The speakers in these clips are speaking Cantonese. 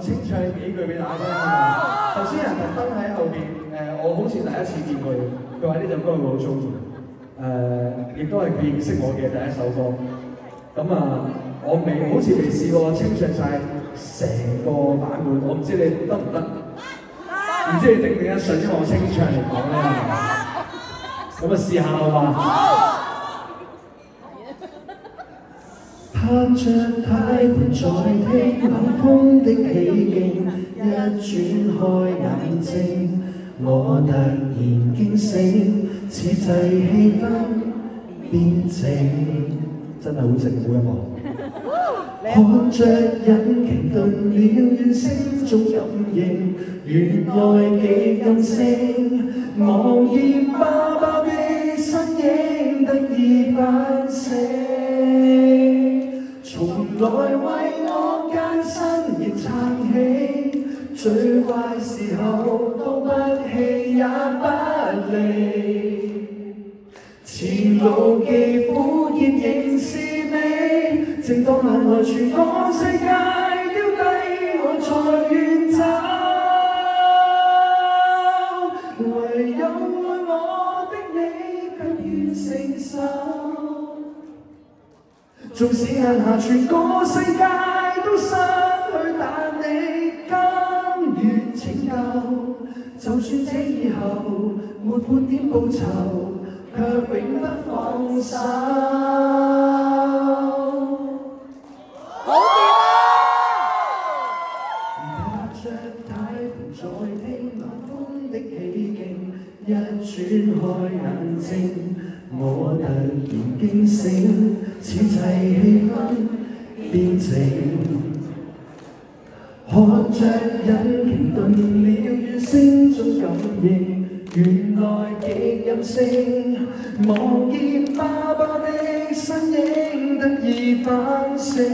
清唱幾句俾大家聽啊！頭先人特登喺後邊我好似第一次見佢，佢話呢首歌佢好中意，亦都係佢認識我嘅第一首歌。咁我好似未試過清唱晒成個版本，我唔知你得唔得？唔知你頂唔頂得順，因為我清唱嚟講咧，咁試下好嘛？盼着太盤在聽冷風的起勁，一轉開眼睛，我突然驚醒，此際氣氛變靜，真係好靜好音樂。看着引擎頓了，願聲中感應，原來極任性，望見爸爸的身影得以反省。從來為我艱辛亦撐起，最壞時候都不棄也不離。前路既苦澀仍是美，正當眼內全個世界丟低我才願走，唯有愛我的你卻願承受。縱使眼下全個世界都失去，但你甘願拯救。就算這以後沒半點報酬，卻永不放手。好掂啊！踏着太盤在聽冷風的起勁，一轉開眼睛，我突然驚醒，此際氣氛變靜。看着引擎頓了，願聲中感應，原來極任性，望見爸爸的身影得以反省。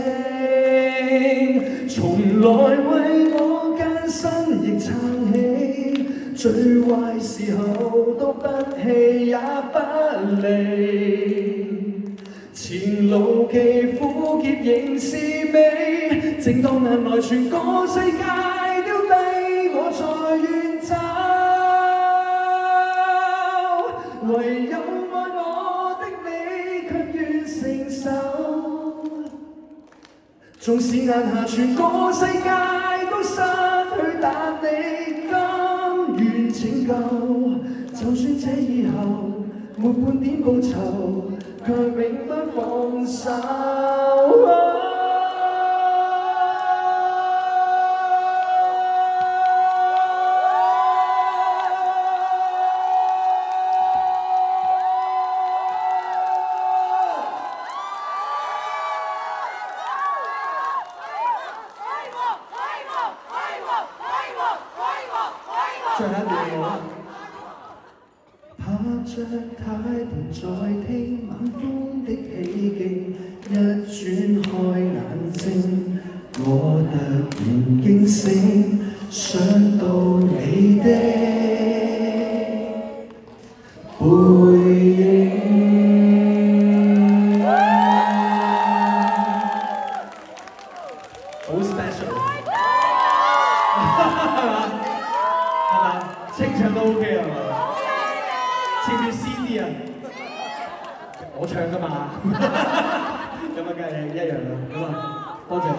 從來為我艱辛亦撐起，最壞時候都不棄也不離。前路既苦澀仍是美，正當眼內全個世界丟低我才願走，唯有愛我的你卻願承受。縱使眼下全個世界都失去，但你甘願拯救。就算這以後沒半點報酬，卻永不放手。最後一段我。踏着太盤在聽晚風的起勁，一轉開眼睛，我突然驚醒，想到你的背影。好 special， 係嘛？清唱都 OK 係嘛？似唔似 CD 啊？我唱㗎嘛，咁梗係一樣啦。咁多謝。